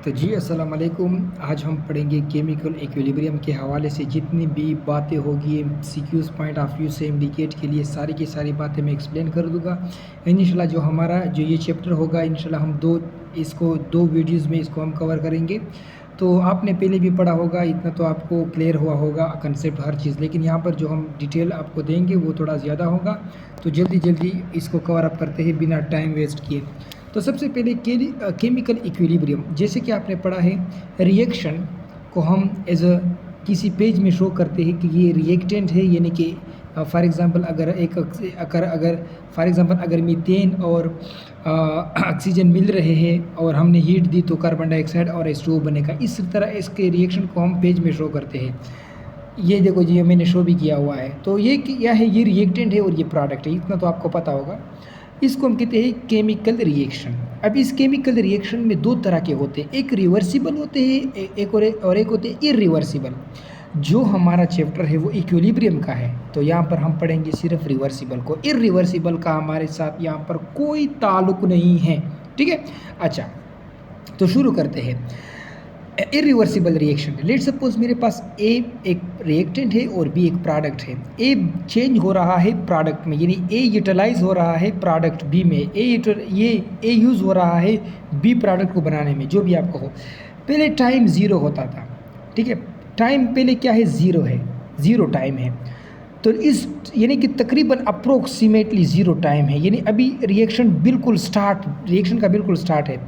तो जी अस्सलाम वालेकुम। आज हम पढ़ेंगे केमिकल इक्विलिब्रियम के हवाले से जितनी भी बातें होगी सीक्यूज पॉइंट ऑफ व्यू से इंडिकेट के लिए सारी की सारी बातें मैं एक्सप्लेन कर दूंगा इंशाल्लाह। जो हमारा जो ये चैप्टर होगा इंशाल्लाह हम दो वीडियोस में इसको हम कवर करेंगे। तो आपने पहले भी पढ़ा होगा, इतना तो आपको क्लियर हुआ होगा कंसेप्ट हर चीज़, लेकिन यहाँ पर जो हम डिटेल आपको देंगे वो थोड़ा ज़्यादा होगा। तो जल्दी जल्दी इसको कवर अप करते हैं बिना टाइम वेस्ट किए। तो सबसे पहले केमिकल इक्विलिब्रियम, जैसे कि आपने पढ़ा है, रिएक्शन को हम एज अ किसी पेज में शो करते हैं कि ये रिएक्टेंट है, यानी कि फॉर एग्जांपल अगर मीथेन और ऑक्सीजन मिल रहे हैं और हमने हीट दी तो कार्बन डाइऑक्साइड और H2O बनेगा। इस तरह इसके रिएक्शन को हम पेज में शो करते हैं। ये देखो जी, मैंने शो भी किया हुआ है। तो ये क्या है, ये रिएक्टेंट है और ये प्रोडक्ट है, इतना तो आपको पता होगा। इसको हम कहते हैं केमिकल रिएक्शन। अब इस केमिकल रिएक्शन में दो तरह के होते हैं, एक रिवर्सिबल होते हैं एक होते हैं इरिवर्सिबल। जो हमारा चैप्टर है वो इक्विलिब्रियम का है, तो यहाँ पर हम पढ़ेंगे सिर्फ रिवर्सिबल को। इरिवर्सिबल का हमारे साथ यहाँ पर कोई ताल्लुक नहीं है, ठीक है। अच्छा, तो शुरू करते हैं। इरिवर्सिबल रिएक्शन, लेट सपोज मेरे पास ए एक रिएक्टेंट है और बी एक प्रोडक्ट है। ए चेंज हो रहा है प्रोडक्ट में, यानी ए यूटिलाइज हो रहा है प्रोडक्ट बी में, ए यूज़ हो रहा है बी प्रोडक्ट को बनाने में, जो भी आपको हो। पहले टाइम ज़ीरो होता था, ठीक है। टाइम पहले क्या है, ज़ीरो है, ज़ीरो टाइम है। तो इस यानी कि तकरीबन अप्रोक्सीमेटली ज़ीरो टाइम है, यानी अभी रिएक्शन का बिल्कुल स्टार्ट है।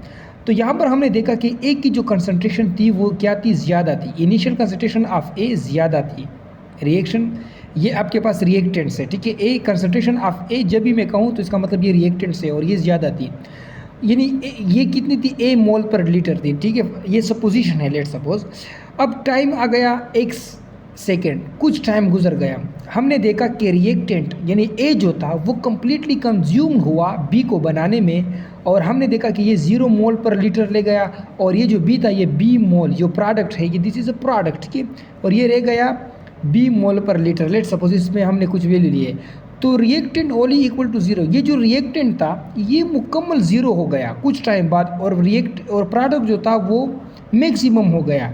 तो यहाँ पर हमने देखा कि ए की जो कंसंट्रेशन थी वो क्या थी, ज़्यादा थी। इनिशियल कंसंट्रेशन ऑफ ए ज़्यादा थी। रिएक्शन, ये आपके पास रिएक्टेंट्स है, ठीक है। ए कंसंट्रेशन ऑफ ए जब भी मैं कहूँ तो इसका मतलब ये रिएक्टेंट्स है और ये ज़्यादा थी, यानी ये कितनी थी, ए मोल पर लीटर थी, ठीक है। ये सपोजिशन है, लेट सपोज। अब टाइम आ गया x सेकेंड, कुछ टाइम गुजर गया, हमने देखा कि रिएक्टेंट यानी ए जो था वो कम्प्लीटली कंज्यूम हुआ बी को बनाने में, और हमने देखा कि ये 0 मोल पर लीटर ले गया, और ये जो बी था ये बी मोल, जो प्रोडक्ट है ये दिस इज़ अ प्रोडक्ट, ठीक है, और ये रह गया बी मोल पर लीटर। लेट सपोज इसमें हमने कुछ वैल्यू लिए, तो रिएक्टेंट ओनली इक्वल टू 0। ये जो रिएक्टेंट था ये मुकम्मल 0 हो गया कुछ टाइम बाद, और प्रोडक्ट जो था वो मैक्सिमम हो गया।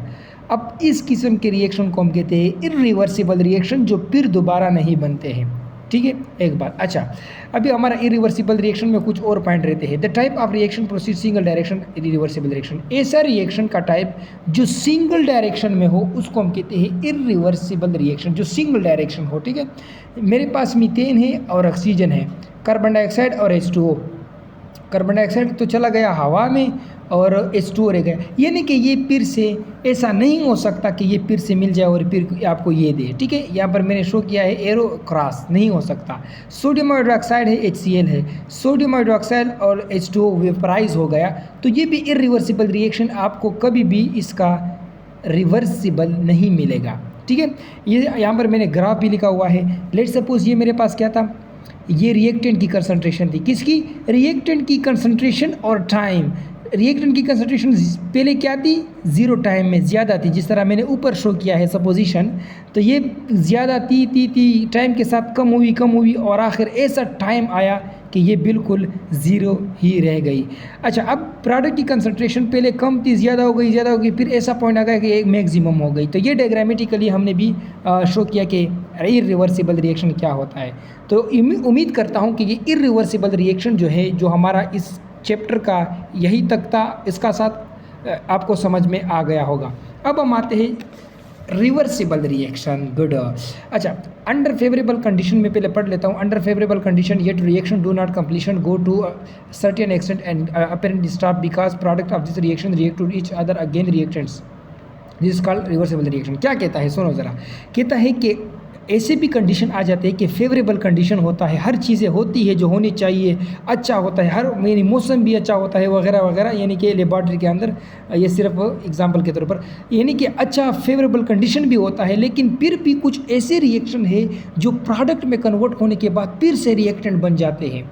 अब इस किस्म के रिएक्शन को हम कहते हैं इरिवर्सिबल रिएक्शन, जो फिर दोबारा नहीं बनते हैं, ठीक है। एक बात, अच्छा, अभी हमारा इरिवर्सिबल रिएक्शन में कुछ और पॉइंट रहते हैं। The type of reaction proceed single direction, irreversible reaction. ऐसा रिएक्शन का टाइप जो सिंगल डायरेक्शन में हो उसको हम कहते हैं इरिवर्सिबल रिएक्शन, जो सिंगल डायरेक्शन हो, ठीक है। मेरे पास मीथेन है और ऑक्सीजन है, कार्बन डाइऑक्साइड और H2O। कार्बन डाइऑक्साइड तो चला गया हवा में और H2O रह गया, यानी कि ये फिर से ऐसा नहीं हो सकता कि ये फिर से मिल जाए और फिर आपको ये दे, ठीक है। यहाँ पर मैंने शो किया है एरो क्रॉस, नहीं हो सकता। सोडियम हाइड्रोक्साइड है, HCl है, सोडियम हाइड्रोक्साइड और H2O वेपराइज हो गया, तो ये भी इरिवर्सिबल रिएक्शन, आपको कभी भी इसका रिवर्सिबल नहीं मिलेगा, ठीक है। ये यहाँ पर मैंने ग्राफ भी लिखा हुआ है। लेट सपोज ये मेरे पास क्या था, ये रिएक्टेंट की कंसंट्रेशन थी, किसकी, रिएक्टेंट की कंसंट्रेशन और टाइम। रिएक्टेंट की कंसंट्रेशन पहले क्या थी, 0 टाइम में ज़्यादा थी, जिस तरह मैंने ऊपर शो किया है सपोजिशन। तो ये ज़्यादा थी टाइम के साथ कम हुई और आखिर ऐसा टाइम आया कि ये बिल्कुल 0 ही रह गई। अच्छा, अब प्रोडक्ट की कंसंट्रेशन पहले कम थी, ज़्यादा हो गई, फिर ऐसा पॉइंट आ गया कि एक मैक्सिमम हो गई। तो ये डायग्रामेटिकली हमने भी शो किया कि इरिवर्सिबल रिएक्शन क्या होता है। तो उम्मीद करता हूँ कि ये इरिवर्सिबल रिएक्शन जो है, जो हमारा इस चैप्टर का यही तक था, इसका साथ आपको समझ में आ गया होगा। अब हम आते हैं रिवर्सिबल रिएक्शन। गुड। अच्छा, अंडर फेवरेबल कंडीशन में पहले पढ़ लेता हूँ। Under favourable condition yet reaction do not completion go to certain extent and apparent stop because product of this reaction react to each other again reactants, this is called reversible reaction. क्या कहता है, सुनो ज़रा। कहता है कि ऐसे भी कंडीशन आ जाते हैं कि फेवरेबल कंडीशन होता है, हर चीज़ें होती है जो होनी चाहिए, अच्छा होता है, हर यानी मौसम भी अच्छा होता है वगैरह वगैरह, यानी कि लेबॉर्ट्री के अंदर, ये सिर्फ एग्जांपल के तौर पर, यानी कि अच्छा फेवरेबल कंडीशन भी होता है, लेकिन फिर भी कुछ ऐसे रिएक्शन है जो प्रोडक्ट में कन्वर्ट होने के बाद फिर से रिएक्टेंट बन जाते हैं,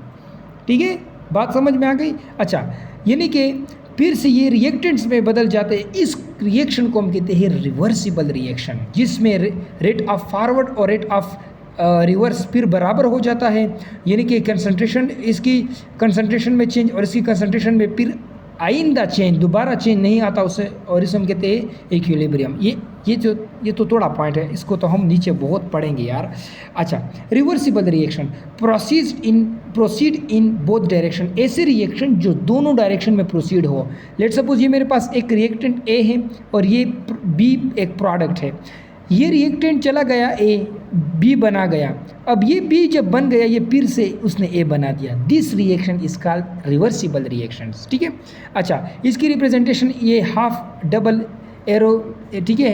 ठीक है। बात समझ में आ गई। अच्छा, यानी कि फिर से ये रिएक्टेंट्स में बदल जाते हैं। इस रिएक्शन को हम कहते हैं रिवर्सिबल रिएक्शन, जिसमें रेट ऑफ फॉरवर्ड और रेट ऑफ रिवर्स फिर बराबर हो जाता है, यानी कि कंसंट्रेशन, इसकी कंसंट्रेशन में चेंज और इसकी कंसंट्रेशन में फिर आइंदा चेंज दोबारा चेंज नहीं आता उसे, और इसे हम कहते हैं इक्विलिब्रियम। ये तो थोड़ा पॉइंट है, इसको तो हम नीचे बहुत पढ़ेंगे यार। अच्छा, reversible reaction proceed in both direction, ऐसे रिएक्शन जो दोनों डायरेक्शन में प्रोसीड हो। लेट सपोज ये मेरे पास एक रिएक्टेंट ए है और ये बी एक प्रोडक्ट है। ये रिएक्टेंट चला गया ए, बी बना गया, अब ये बी जब बन गया ये फिर से उसने ए बना दिया। This reaction is called reversible reactions, ठीक है। अच्छा, इसकी रिप्रेजेंटेशन ये हाफ डबल एरो, ठीक है।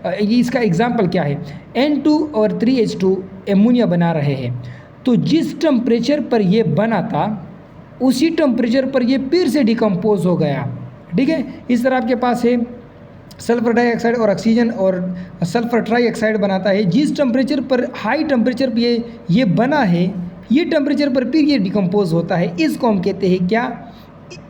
ये इसका एग्जाम्पल क्या है, N2 और 3H2 एमोनिया बना रहे हैं, तो जिस टेम्परेचर पर ये बना था उसी टेम्परेचर पर ये फिर से डिकम्पोज हो गया, ठीक है। इस तरह आपके पास है सल्फर डाइऑक्साइड और ऑक्सीजन और सल्फर ट्राईऑक्साइड बनाता है। जिस टेम्परेचर पर हाई टेम्परेचर पर ये बना है, ये टेम्परेचर पर फिर ये डिकम्पोज होता है। इसको हम कहते हैं क्या,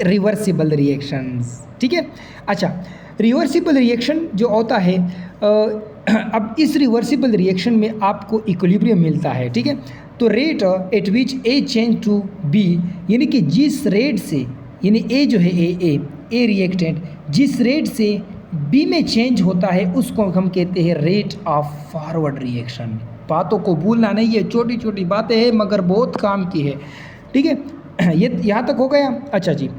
रिवर्सिबल रिएक्शंस, ठीक है। अच्छा, रिवर्सिबल रिएक्शन जो होता है, अब इस रिवर्सिबल रिएक्शन में आपको इक्विलिब्रियम मिलता है, ठीक है। तो rate at which A change to B, यानी कि जिस रेट से, यानी ए जो है ए रिएक्टेंट जिस रेट से बी में चेंज होता है उसको हम कहते हैं रेट ऑफ फॉरवर्ड रिएक्शन। बातों को भूलना नहीं है, छोटी छोटी बातें हैं मगर बहुत काम की है, ठीक है। ये यहाँ तक हो गया। अच्छा जी,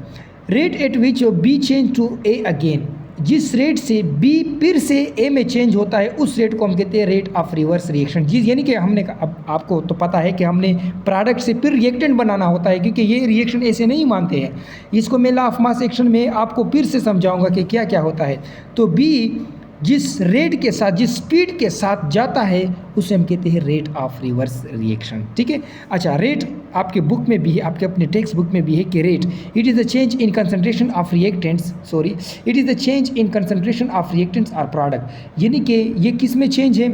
rate at which B change to A again, जिस रेट से बी फिर से ए में चेंज होता है उस रेट को हम कहते हैं रेट ऑफ रिवर्स रिएक्शन। जी, यानी कि हमने, अब आपको तो पता है कि हमने प्रोडक्ट से फिर रिएक्टेंट बनाना होता है, क्योंकि ये रिएक्शन ऐसे नहीं मानते हैं। इसको मैं लॉ ऑफ मास एक्शन में आपको फिर से समझाऊंगा कि क्या क्या होता है। तो बी जिस रेट के साथ, जिस स्पीड के साथ जाता है उसे हम कहते हैं रेट ऑफ रिवर्स रिएक्शन, ठीक है। अच्छा, रेट आपके बुक में भी है, आपके अपने टेक्स्ट बुक में भी है कि rate it is the change in concentration of reactants, it is the change in concentration of reactants और प्रोडक्ट। यानी कि ये किस में चेंज है,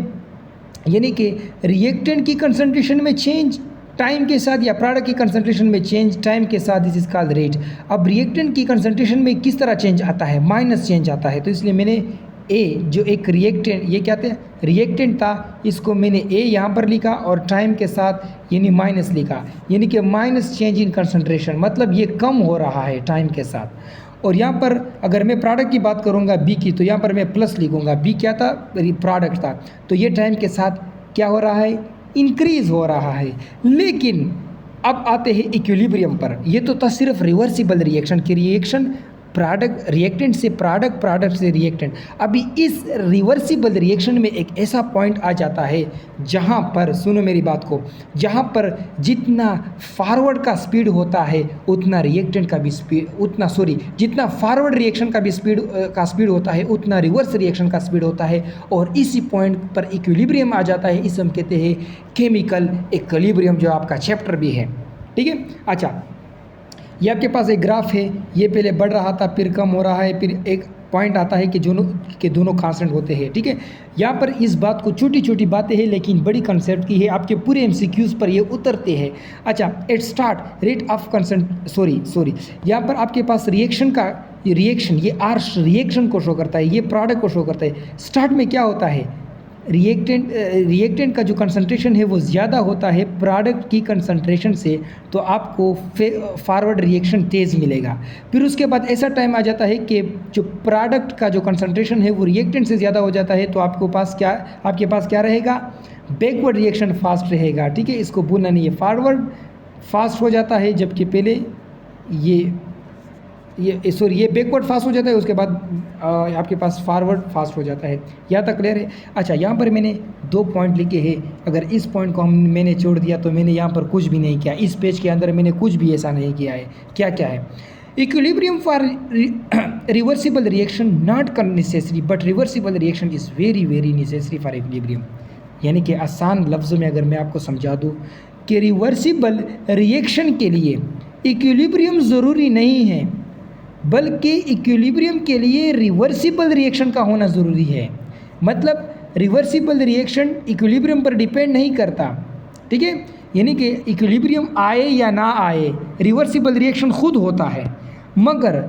यानी कि रिएक्टेंट की कंसंट्रेशन में चेंज टाइम के साथ या प्रोडक्ट की कंसंट्रेशन में चेंज टाइम के साथ, दिस इज कॉल्ड रेट। अब रिएक्टेंट की कंसंट्रेशन में किस तरह चेंज आता है, माइनस चेंज आता है, तो इसलिए मैंने ए जो एक रिएक्टेंट, ये क्या थे, रिएक्टेंट था, इसको मैंने ए यहाँ पर लिखा और टाइम के साथ यानी माइनस लिखा, यानी कि माइनस चेंज इन कंसंट्रेशन, मतलब ये कम हो रहा है टाइम के साथ। और यहाँ पर अगर मैं प्रोडक्ट की बात करूँगा बी की, तो यहाँ पर मैं प्लस लिखूँगा, बी क्या था, प्रोडक्ट था, तो ये टाइम के साथ क्या हो रहा है, इंक्रीज़ हो रहा है। लेकिन अब आते हैं इक्विलिब्रियम पर। ये तो था सिर्फ रिवर्सिबल रिएक्शन की, रिएक्शन प्रोडक्ट रिएक्टेंट से प्रोडक्ट, प्रोडक्ट से रिएक्टेंट। अभी इस रिवर्सिबल रिएक्शन में एक ऐसा पॉइंट आ जाता है जहाँ पर, सुनो मेरी बात को, जहाँ पर जितना फॉरवर्ड का स्पीड होता है उतना रिएक्टेंट का भी स्पीड, जितना फॉरवर्ड रिएक्शन का भी स्पीड होता है उतना रिवर्स रिएक्शन का स्पीड होता है, और इसी पॉइंट पर इक्विलिब्रियम आ जाता है। इसे हम कहते हैं केमिकल इक्विलिब्रियम, जो आपका चैप्टर भी है, ठीक है। अच्छा, ये आपके पास एक ग्राफ है, ये पहले बढ़ रहा था फिर कम हो रहा है, फिर एक पॉइंट आता है कि दोनों कांस्टेंट होते हैं, ठीक है। यहाँ पर इस बात को, छोटी छोटी बातें हैं लेकिन बड़ी कंसेप्ट की है, आपके पूरे एमसीक्यूज़ पर ये उतरते हैं। अच्छा, एट स्टार्ट रेट ऑफ यहाँ पर आपके पास रिएक्शन का ये आर रिएक्शन को शो करता है, ये प्रोडक्ट को शो करता है। स्टार्ट में क्या होता है, रिएक्टेंट का जो कंसंट्रेशन है वो ज़्यादा होता है प्रोडक्ट की कंसंट्रेशन से, तो आपको फॉरवर्ड रिएक्शन तेज़ मिलेगा। फिर उसके बाद ऐसा टाइम आ जाता है कि जो प्रोडक्ट का जो कंसंट्रेशन है वो रिएक्टेंट से ज़्यादा हो जाता है, तो आपके पास क्या रहेगा, बैकवर्ड रिएक्शन फास्ट रहेगा, ठीक है। इसको भूलना नहीं है, फॉरवर्ड फास्ट हो जाता है जबकि पहले ये बैकवर्ड फास्ट हो जाता है, उसके बाद आपके पास फॉरवर्ड फास्ट हो जाता है। यहाँ तक क्लियर है। अच्छा, यहाँ पर मैंने 2 पॉइंट लिखे हैं, अगर इस पॉइंट को मैंने छोड़ दिया तो मैंने यहाँ पर कुछ भी नहीं किया, इस पेज के अंदर मैंने कुछ भी ऐसा नहीं किया है। क्या क्या है, equilibrium for reversible reaction not necessary but reversible reaction is very very necessary for equilibrium. यानी कि आसान लफ्ज़ों में अगर मैं आपको समझा दूँ कि रिवर्सिबल रिएक्शन के लिए इक्विलिब्रियम ज़रूरी नहीं है, बल्कि इक्विलिब्रियम के लिए रिवर्सिबल रिएक्शन का होना ज़रूरी है। मतलब रिवर्सिबल रिएक्शन इक्विलिब्रियम पर डिपेंड नहीं करता, ठीक है। यानी कि इक्विलिब्रियम आए या ना आए, रिवर्सिबल रिएक्शन खुद होता है, मगर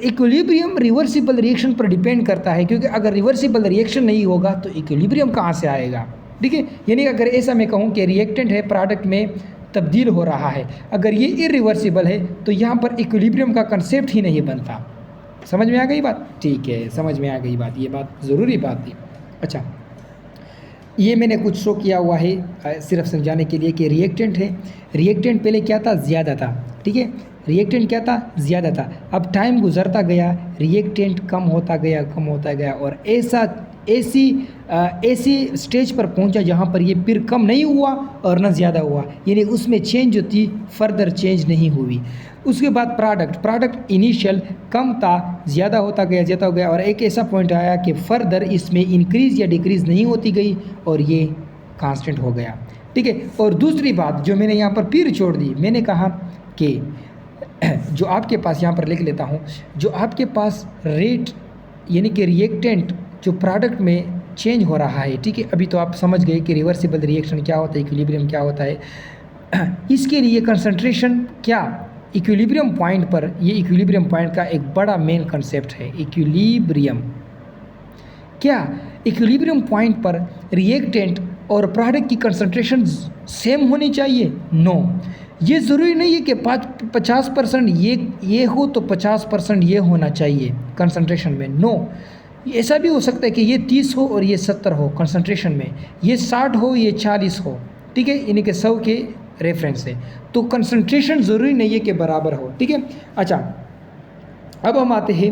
इक्विलिब्रियम रिवर्सिबल रिएक्शन पर डिपेंड करता है, क्योंकि अगर रिवर्सिबल रिएक्शन नहीं होगा तो इक्विलिब्रियम कहाँ से आएगा, ठीक है। यानी अगर ऐसा मैं कहूँ कि रिएक्टेंट है प्रोडक्ट में तब्दील हो रहा है। अगर ये इरिवर्सिबल है तो यहाँ पर इक्विलिब्रियम का कंसेप्ट ही नहीं बनता। समझ में आ गई बात? ठीक है, समझ में आ गई बात, ये बात ज़रूरी बात थी। अच्छा, ये मैंने कुछ शो किया हुआ है सिर्फ समझाने के लिए कि रिएक्टेंट है, रिएक्टेंट पहले क्या था, ज़्यादा था, ठीक है, रिएक्टेंट क्या था, ज़्यादा था। अब टाइम गुजरता गया, रिएक्टेंट कम होता गया और ऐसी स्टेज पर पहुंचा जहां पर ये फिर कम नहीं हुआ और ना ज़्यादा हुआ, यानी उसमें चेंज जो थी फर्दर चेंज नहीं हुई। उसके बाद प्रोडक्ट इनिशियल कम था, ज़्यादा होता गया और एक ऐसा पॉइंट आया कि फर्दर इसमें इंक्रीज़ या डिक्रीज़ नहीं होती गई और ये कांस्टेंट हो गया, ठीक है। और दूसरी बात जो मैंने यहाँ पर फिर छोड़ दी, मैंने कहा कि जो आपके पास यहाँ पर लिख लेता हूँ, जो आपके पास रेट यानी कि रिएक्टेंट जो प्रोडक्ट में चेंज हो रहा है, ठीक है, अभी तो आप समझ गए कि रिवर्सिबल रिएक्शन क्या होता है, इक्विलिब्रियम क्या होता है। इसके लिए कंसंट्रेशन क्या, इक्विलिब्रियम पॉइंट पर, ये इक्विलिब्रियम पॉइंट का एक बड़ा मेन कंसेप्ट है इक्विलिब्रियम। क्या इक्विलिब्रियम पॉइंट पर रिएक्टेंट और प्रोडक्ट की कंसंट्रेशन सेम होनी चाहिए? नो, ये ज़रूरी नहीं है कि 50% ये हो तो 50% ये होना चाहिए कंसंट्रेशन में। नो, ऐसा भी हो सकता है कि ये 30 हो और ये 70 हो कंसंट्रेशन में, ये 60 हो ये 40 हो, ठीक है, यानी कि 100 के रेफरेंस से। तो कंसंट्रेशन ज़रूरी नहीं है कि बराबर हो, ठीक है। अच्छा, अब हम आते हैं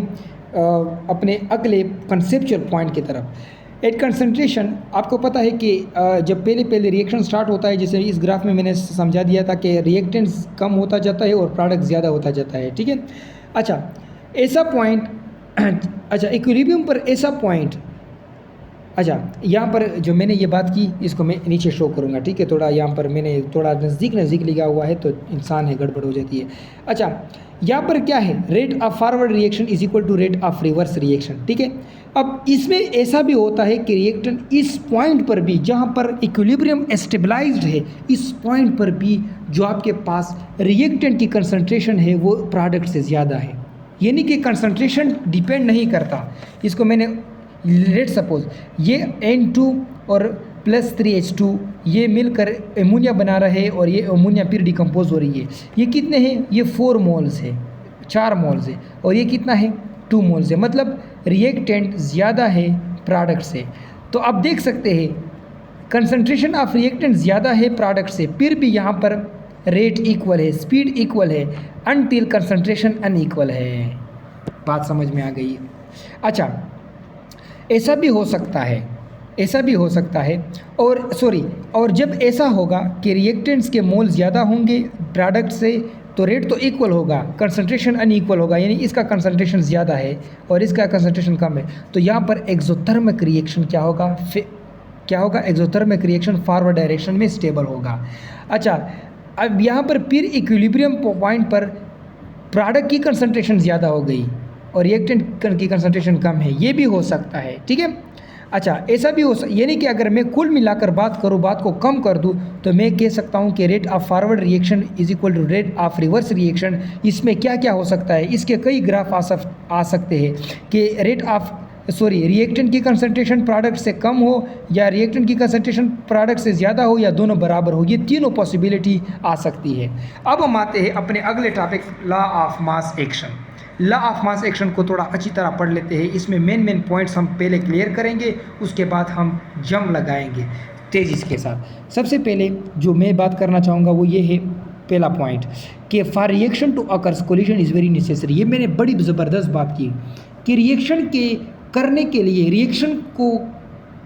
अपने अगले कंसेप्चुअल पॉइंट की तरफ। एट कंसंट्रेशन आपको पता है कि जब पहले रिएक्शन स्टार्ट होता है, जैसे इस ग्राफ में मैंने समझा दिया था कि रिएक्टेंट्स कम होता जाता है और प्रोडक्ट ज़्यादा होता जाता है, ठीक है। अच्छा, ऐसा पॉइंट अच्छा इक्विलिब्रियम पर ऐसा पॉइंट, अच्छा यहाँ पर जो मैंने ये बात की इसको मैं नीचे शो करूँगा, ठीक है। थोड़ा यहाँ पर मैंने थोड़ा नज़दीक लिखा हुआ है तो इंसान है गड़बड़ हो जाती है। अच्छा, यहाँ पर क्या है, rate of forward reaction is equal to rate of reverse reaction, ठीक है। अब इसमें ऐसा भी होता है कि रिएक्टेंट इस पॉइंट पर भी जहाँ पर इक्विलिब्रियम स्टेबलाइज्ड है, इस पॉइंट पर भी जो आपके पास रिएक्टेंट की कंसंट्रेशन है वो प्रोडक्ट से ज़्यादा है, यानी कि कंसंट्रेशन डिपेंड नहीं करता। इसको मैंने लेट सपोज ये N2 और +3H2 ये मिलकर एमोनिया बना रहे हैं और ये एमोनिया फिर डिकम्पोज हो रही है। ये कितने हैं, ये 4 मोल्स है, 4 मोल्स है, और ये कितना है, 2 मोल्स है, मतलब रिएक्टेंट ज़्यादा है प्रोडक्ट से। तो आप देख सकते हैं कंसंट्रेशन ऑफ रिएक्टेंट ज़्यादा है प्रोडक्ट से, फिर भी यहाँ पर रेट इक्वल है, स्पीड इक्वल है, अनटिल कंसंट्रेशन अनइक्वल है। बात समझ में आ गई? अच्छा, ऐसा भी हो सकता है और जब ऐसा होगा कि रिएक्टेंट्स के मोल ज़्यादा होंगे प्रोडक्ट से तो रेट तो इक्वल होगा, कंसंट्रेशन अनइक्वल होगा, यानी इसका कंसंट्रेशन ज़्यादा है और इसका कंसंट्रेशन कम है। तो यहाँ पर एक्सोथर्मिक रिएक्शन क्या होगा, एक्सोथर्मिक रिएक्शन फॉरवर्ड डायरेक्शन में स्टेबल होगा। अच्छा, अब यहाँ पर फिर इक्विलिब्रियम पॉइंट पर प्रोडक्ट की कंसंट्रेशन ज़्यादा हो गई और रिएक्टेंट की कंसंट्रेशन कम है, ये भी हो सकता है, ठीक है। अच्छा, ऐसा भी यानी कि अगर मैं कुल मिलाकर बात करूँ, बात को कम कर दूँ तो मैं कह सकता हूँ कि rate of forward reaction is equal to rate of reverse reaction. इसमें क्या क्या हो सकता है, इसके कई ग्राफ आ सकते हैं कि रिएक्टेंट की कंसंट्रेशन प्रोडक्ट से कम हो या रिएक्टेंट की कंसंट्रेशन प्रोडक्ट से ज़्यादा हो या दोनों बराबर हो, ये तीनों पॉसिबिलिटी आ सकती है। अब हम आते हैं अपने अगले topic, law of mass action. Law of mass action को थोड़ा अच्छी तरह पढ़ लेते हैं। इसमें मेन पॉइंट्स हम पहले क्लियर करेंगे, उसके बाद हम जम लगाएंगे तेज़ी के साथ। सबसे पहले जो मैं बात करना चाहूँगा वो ये है, पहला पॉइंट कि for reaction to occurs collision is very necessary. ये मैंने बड़ी ज़बरदस्त बात की कि रिएक्शन को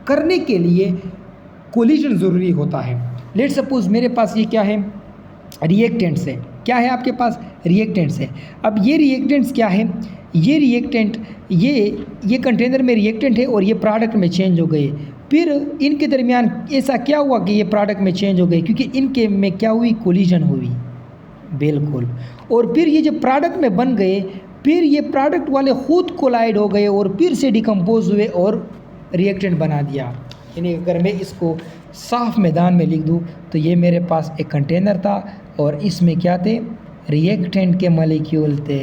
करने के लिए कोलिजन ज़रूरी होता है। लेट सपोज मेरे पास ये क्या है, रिएक्टेंट्स है, क्या है आपके पास, रिएक्टेंट्स है। अब ये रिएक्टेंट्स क्या है, ये रिएक्टेंट ये कंटेनर में रिएक्टेंट है और ये प्रोडक्ट में चेंज हो गए। फिर इनके दरमियान ऐसा क्या हुआ कि ये प्रोडक्ट में चेंज हो गए, क्योंकि इनके में क्या हुई, कोलिजन हुई, बिल्कुल। और फिर ये जब प्रोडक्ट में बन गए, फिर ये प्रोडक्ट वाले खुद कोलाइड हो गए और फिर से डिकम्पोज हुए और रिएक्टेंट बना दिया। यानी अगर मैं इसको साफ मैदान में लिख दूँ तो ये मेरे पास एक कंटेनर था और इसमें क्या थे, रिएक्टेंट के मॉलिक्यूल थे।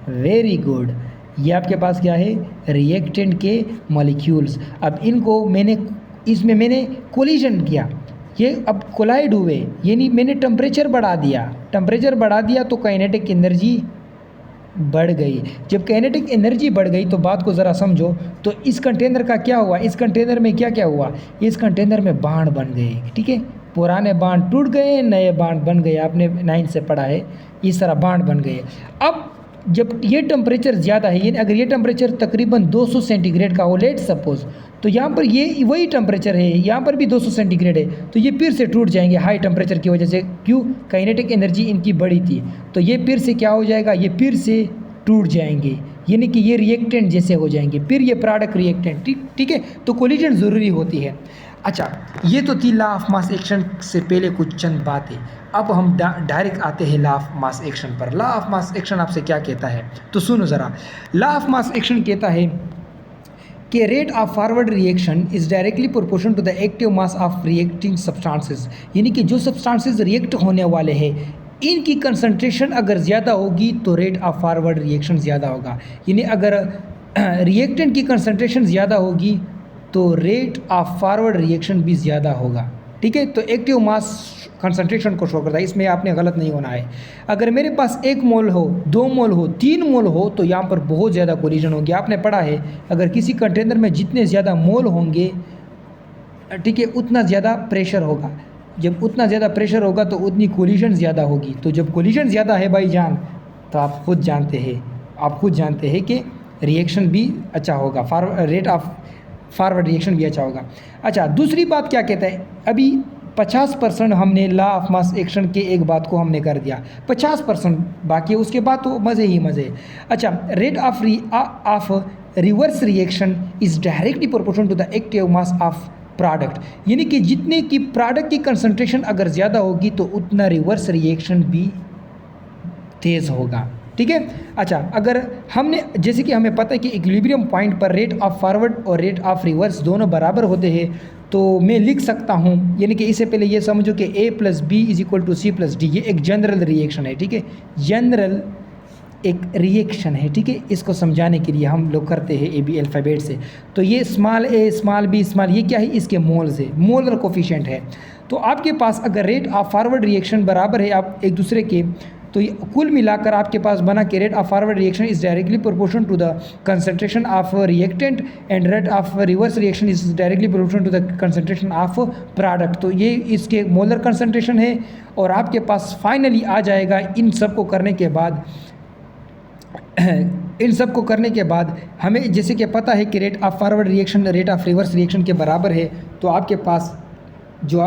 वेरी गुड, ये आपके पास क्या है, रिएक्टेंट के मॉलिक्यूल्स। अब इनको मैंने कोलिजन किया, ये अब कोलाइड हुए, यानी मैंने टेम्परेचर बढ़ा दिया तो काइनेटिक एनर्जी बढ़ गई। जब काइनेटिक एनर्जी बढ़ गई तो बात को ज़रा समझो, तो इस कंटेनर का क्या हुआ, इस कंटेनर में क्या क्या हुआ, इस कंटेनर में बांड बन गए, ठीक है। पुराने बांड टूट गए, नए बांड बन गए, आपने 9 से पढ़ा है, इस तरह बांड बन गए। अब जब ये टेम्परेचर ज़्यादा है, यानी अगर ये टेम्परेचर तकरीबन 200 सेंटीग्रेड का हो, लेट सपोज, तो यहाँ पर ये वही टेम्परेचर है, यहाँ पर भी 200 सेंटीग्रेड है, तो ये फिर से टूट जाएंगे हाई टेम्परेचर की वजह से। क्यों? काइनेटिक एनर्जी इनकी बढ़ी थी, तो ये फिर से क्या हो जाएगा, ये फिर से टूट जाएंगे, यानी कि ये रिएक्टेंट जैसे हो जाएंगे, फिर ये प्रोडक्ट रिएक्टेंट, ठीक है। तो कोलिजन ज़रूरी होती है। अच्छा, ये तो थी लॉ ऑफ मास एक्शन से पहले कुछ चंद बातें। अब हम डायरेक्ट आते हैं लॉ ऑफ मास एक्शन पर। लॉ ऑफ मास एक्शन आपसे क्या कहता है, तो सुनो ज़रा। लॉ ऑफ मास एक्शन कहता है कि rate of forward reaction is directly proportional to the active mass of reacting substances, यानी कि जो सब्सटेंसेस रिएक्ट होने वाले हैं इनकी कंसंट्रेशन अगर ज़्यादा होगी तो रेट ऑफ फॉरवर्ड रिएक्शन ज़्यादा होगा। यानी अगर रिएक्टेंट की कंसंट्रेशन ज़्यादा होगी तो रेट ऑफ फॉरवर्ड रिएक्शन भी ज़्यादा होगा, ठीक है। तो एक्टिव मास कंसंट्रेशन को शो करता है, इसमें आपने गलत नहीं होना है। अगर मेरे पास 1 मोल हो, 2 मोल हो, 3 मोल हो तो यहाँ पर बहुत ज़्यादा कोलिजन होगी। आपने पढ़ा है अगर किसी कंटेनर में जितने ज़्यादा मोल होंगे, ठीक है, उतना ज़्यादा प्रेशर होगा। जब उतना ज़्यादा प्रेशर होगा तो उतनी कोलिजन ज़्यादा होगी। तो जब कोलिजन ज़्यादा है भाईजान, तो आप खुद जानते हैं कि रिएक्शन भी अच्छा होगा, रेट ऑफ फॉरवर्ड रिएक्शन भी अच्छा होगा। अच्छा, दूसरी बात क्या कहता है, अभी 50% हमने लॉ ऑफ मास एक्शन के एक बात को हमने कर दिया, 50% बाकी है, उसके बाद तो मज़े ही मज़े। अच्छा, rate of reverse reaction is directly proportional to the active mass of product, यानी कि जितने की प्रोडक्ट की कंसंट्रेशन अगर ज़्यादा होगी तो उतना रिवर्स रिएक्शन भी तेज़ होगा, ठीक है। अच्छा, अगर हमने जैसे कि हमें पता है कि इक्विलिब्रियम पॉइंट पर रेट ऑफ फॉरवर्ड और रेट ऑफ रिवर्स दोनों बराबर होते हैं, तो मैं लिख सकता हूँ, यानी कि इससे पहले ये समझो कि A + B = C + D, ये एक जनरल रिएक्शन है, ठीक है। जनरल एक रिएक्शन है, ठीक है। इसको समझाने के लिए हम लोग करते हैं AB अल्फ़ाबेट से। तो ये small a, small b, small, ये क्या है, इसके मोल्स है, मोलर कोफिशिएंट है। तो आपके पास अगर रेट ऑफ फॉरवर्ड रिएक्शन बराबर है आप एक दूसरे के, तो ये कुल मिलाकर आपके पास बना कि rate of forward reaction is directly proportional to the concentration of reactant and rate of reverse reaction is directly proportional to the concentration of product. तो ये इसके मोलर कंसंट्रेशन है। और आपके पास फाइनली आ जाएगा इन सब को करने के बाद हमें जैसे कि पता है कि rate of forward reaction rate of reverse reaction के बराबर है, तो आपके पास जो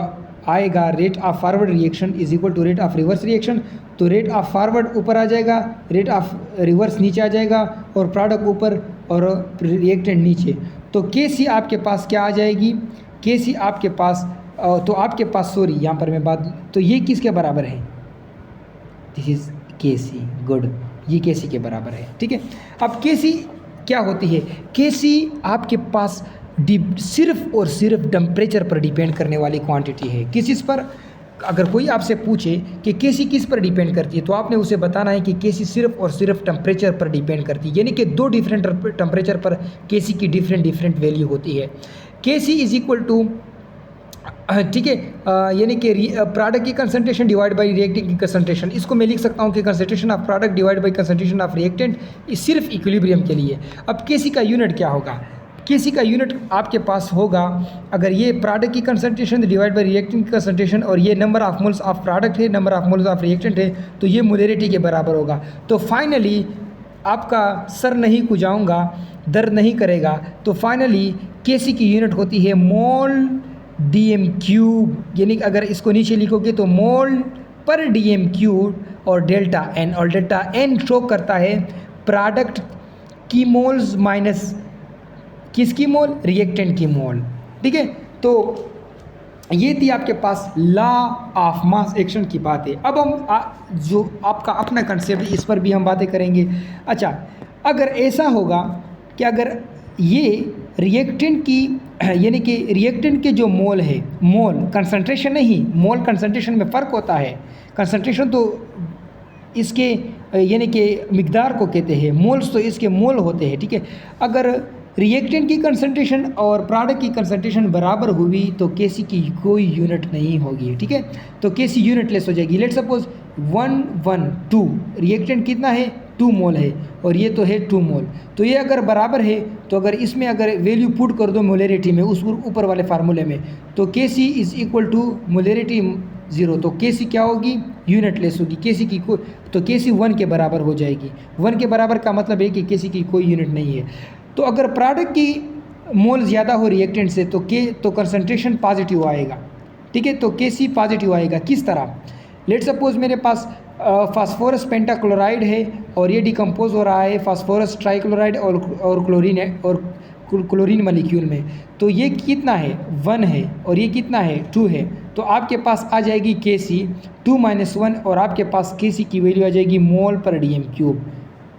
आएगा rate of forward reaction is equal to rate of reverse reaction. तो रेट ऑफ फॉरवर्ड ऊपर आ जाएगा, रेट ऑफ रिवर्स नीचे आ जाएगा और प्रोडक्ट ऊपर और रिएक्टेंट नीचे। तो केसी आपके पास क्या आ जाएगी, केसी आपके पास तो आपके पास सॉरी यहाँ पर मैं बात, तो ये किसके बराबर है, दिस इज़ केसी, गुड, ये केसी के बराबर है, ठीक है। अब केसी क्या होती है, केसी आपके पास सिर्फ और सिर्फ टेम्परेचर पर डिपेंड करने वाली क्वांटिटी है। किस चीज़ पर, अगर कोई आपसे पूछे कि केसी किस पर डिपेंड करती है, तो आपने उसे बताना है कि केसी सिर्फ और सिर्फ टेम्परेचर पर डिपेंड करती है, यानी कि 2 डिफरेंट टेम्परेचर पर केसी की डिफरेंट वैल्यू होती है। केसी इज इक्वल टू, ठीक है, यानी कि प्रोडक्ट की कंसंट्रेशन डिवाइड बाई रिएक्टेंट की कंसंट्रेशन। इसको मैं लिख सकता हूँ कि concentration of product divide by concentration of reactant, सिर्फ इक्विलिब्रियम के लिए। अब केसी का यूनिट क्या होगा, केसी का यूनिट आपके पास होगा, अगर ये प्रोडक्ट की कंसंट्रेशन डिवाइड बाई रिएक्टेंट की कंसंट्रेशन और ये number of moles of product है, number of moles of reactant है, तो ये मोलैरिटी के बराबर होगा। तो फाइनली आपका सर नहीं खुजाऊंगा, दर्द नहीं करेगा, तो फाइनली केसी की यूनिट होती है मोल dm क्यूब, यानी कि अगर इसको नीचे लिखोगे तो मोल पर dm क्यूब और डेल्टा n, और डेल्टा n शो करता है प्रोडक्ट की मोल्स माइनस किसकी मोल, रिएक्टेंट की मोल, ठीक है। तो ये थी आपके पास लॉ ऑफ मास एक्शन की बातें। अब हम जो आपका अपना कंसेप्ट, इस पर भी हम बातें करेंगे। अच्छा, अगर ऐसा होगा कि अगर ये रिएक्टेंट की, यानी कि रिएक्टेंट के जो मोल है, मोल कंसंट्रेशन नहीं, मोल कंसंट्रेशन में फ़र्क होता है। कंसंट्रेशन तो इसके यानी कि मिकदार को कहते हैं, मोल्स तो इसके मोल होते हैं, ठीक है। अगर रिएक्टेंट की कंसंट्रेशन और प्रोडक्ट की कंसंट्रेशन बराबर हुई तो केसी की कोई यूनिट नहीं होगी, ठीक है। तो केसी यूनिटलेस हो जाएगी। लेट सपोज 112 रिएक्टेंट कितना है 2 मोल है और ये तो है 2 मोल। तो ये अगर बराबर है तो अगर इसमें अगर वैल्यू पुट कर दो मोलरिटी में उस ऊपर वाले फार्मूले में, तो केसी इज इक्वल टू मोलरिटी 0, तो केसी क्या होगी यूनिटलेस होगी। केसी की कोई, तो केसी 1 के बराबर हो जाएगी। 1 के बराबर का मतलब है कि केसी की कोई यूनिट नहीं है। तो अगर प्रोडक्ट की मोल ज़्यादा हो रिएक्टेंट से तो कंसंट्रेशन पॉजिटिव आएगा, ठीक है। तो केसी पॉजिटिव आएगा। किस तरह, लेट सपोज मेरे पास फास्फोरस पेंटाक्लोराइड है और ये डिकम्पोज हो रहा है फास्फोरस ट्राइक्लोराइड और क्लोरीन है और क्लोरीन मॉलिक्यूल में। तो ये कितना है 1 है और ये कितना है 2 है। तो आपके पास आ जाएगी केसी 2 - 1 और आपके पास केसी की वैल्यू आ जाएगी मोल पर डीएम क्यूब,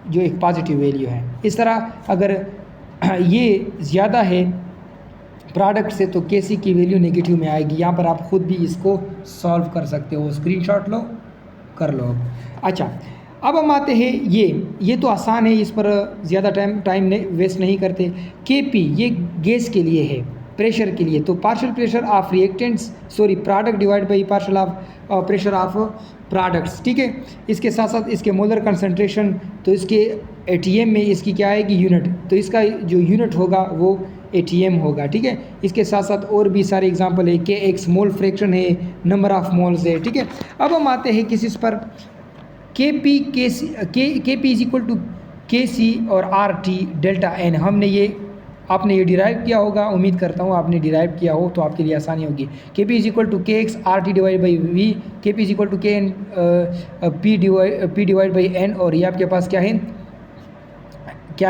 जो एक पॉजिटिव वैल्यू है। इस तरह अगर ये ज़्यादा है प्रोडक्ट से तो केसी की वैल्यू नेगेटिव में आएगी। यहाँ पर आप खुद भी इसको सॉल्व कर सकते हो, स्क्रीनशॉट लो, कर लो। अच्छा, अब हम आते हैं ये तो आसान है, इस पर ज़्यादा टाइम वेस्ट नहीं करते। केपी ये गैस के लिए है, प्रेशर के लिए। तो partial pressure of reactants product divide by partial of pressure of products, ठीक है। इसके साथ साथ इसके मोलर कंसंट्रेशन, तो इसके एटीएम में इसकी क्या आएगी यूनिट, तो इसका जो यूनिट होगा वो एटीएम होगा, ठीक है। इसके साथ साथ और भी सारे एग्जांपल है, के एक्स मोल फ्रैक्शन है, नंबर ऑफ मोल्स है, ठीक है। अब हम आते हैं किस इस पर, के पी इज इक्वल टू के सी और आर टी डेल्टा एन। हमने ये आपने ये डिराइव किया होगा, उम्मीद करता हूँ आपने डिराइव किया हो तो आपके लिए आसानी होगी। K P is equal to K X R T divide by V, K P is equal to K N P divide by N. और ये आपके पास क्या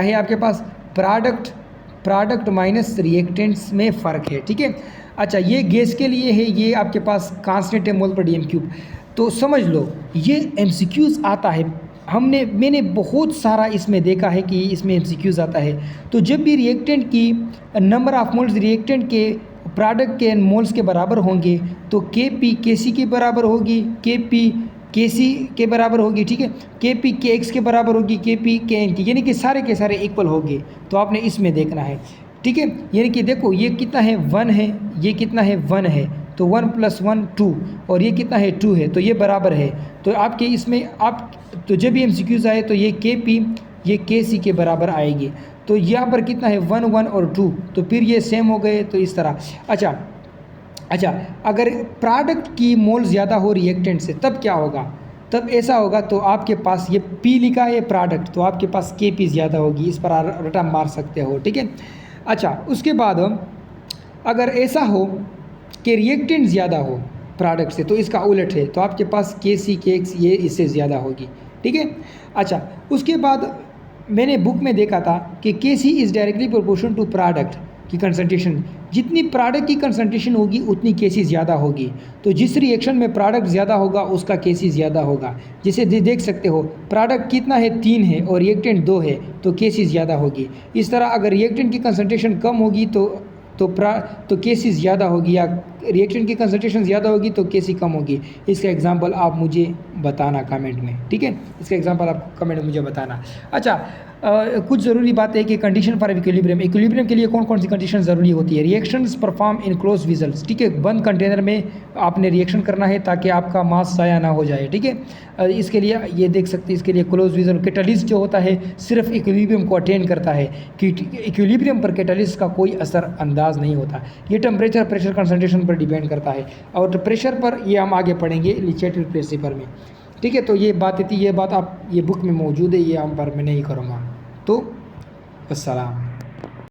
है आपके पास प्रोडक्ट माइनस रिएक्टेंट्स में फ़र्क है, ठीक है। अच्छा, ये गैस के लिए है, ये आपके पास कांस्टेंट है मोल पर डीएम क्यूब। तो समझ लो ये एमसीक्यूज़ आता है, मैंने बहुत सारा इसमें देखा है कि इसमें एमसीक्यूज़ आता है। तो जब भी रिएक्टेंट की नंबर ऑफ मोल्स रिएक्टेंट के प्रोडक्ट के मोल्स के बराबर होंगे तो के पी के सी के बराबर होगी, के पी के सी के बराबर होगी, ठीक है। के पी के एक्स के बराबर होगी, के पी के एन की, यानी कि सारे के सारे इक्वल होंगे। तो आपने इसमें देखना है, ठीक है। यानी कि देखो ये कितना है 1 है, ये कितना है 1 है, तो 1 + 1 2 और ये कितना है 2 है, तो ये बराबर है। तो आपके इसमें आप तो जब भी एमसीक्यूज़ आए तो ये के पी ये के सी के बराबर आएगी। तो यहाँ पर कितना है 1 1 और 2, तो फिर ये सेम हो गए। तो इस तरह अच्छा अगर प्रोडक्ट की मोल ज़्यादा हो रिएक्टेंट से तब क्या होगा, तब ऐसा होगा तो आपके पास ये पी लिखा है प्रोडक्ट, तो आपके पास के पी ज़्यादा होगी, इस पर रटा मार सकते हो, ठीक है। अच्छा, उसके बाद अगर ऐसा हो कि रिएक्टेंट ज़्यादा हो प्रोडक्ट से तो इसका उलट है, तो आपके पास के सी के एक्स ये इससे ज़्यादा होगी, ठीक है। अच्छा, उसके बाद मैंने बुक में देखा था कि K C is directly proportional to product की कंसंट्रेशन। जितनी प्रोडक्ट की कंसंट्रेशन होगी उतनी के सी ज़्यादा होगी। तो जिस रिएक्शन में प्रोडक्ट ज़्यादा होगा उसका के सी ज़्यादा होगा। जैसे देख सकते हो प्रोडक्ट कितना है 3 है और रिएक्टेंट 2 है तो के सी ज़्यादा होगी। इस तरह अगर रिएक्टेंट की कंसंट्रेशन कम होगी तो के सी ज़्यादा होगी, या रिएक्शन की कंसंट्रेशन ज़्यादा होगी तो के सी कम होगी। इसका एग्जांपल आप मुझे बताना कमेंट में, ठीक है। इसका एग्जांपल आप कमेंट में मुझे बताना। अच्छा, कुछ ज़रूरी बात है कि कंडीशन फॉर इक्विलिब्रियम के लिए कौन कौन सी कंडीशन ज़रूरी होती है। Reactions perform in close whistles, ठीक है। बंद कंटेनर में आपने रिएक्शन करना है ताकि आपका मास ज़ाया ना हो जाए, ठीक है। इसके लिए ये देख सकते हैं, इसके लिए क्लोज विजल कैटलिस्ट जो होता है सिर्फ इक्विलिब्रियम को अटेन करता है कि इक्विलिब्रियम पर कैटलिस्ट का कोई असर अंदाज नहीं होता। ये टेम्परेचर प्रेशर कंसंट्रेशन पर डिपेंड करता है, और प्रेशर पर ये हम आगे पढ़ेंगे लिचेटिव प्रेसिपर में, ठीक है। तो ये बात आप ये बुक में मौजूद है, ये हम पर मैं नहीं करूँगा। तो अस्सलाम।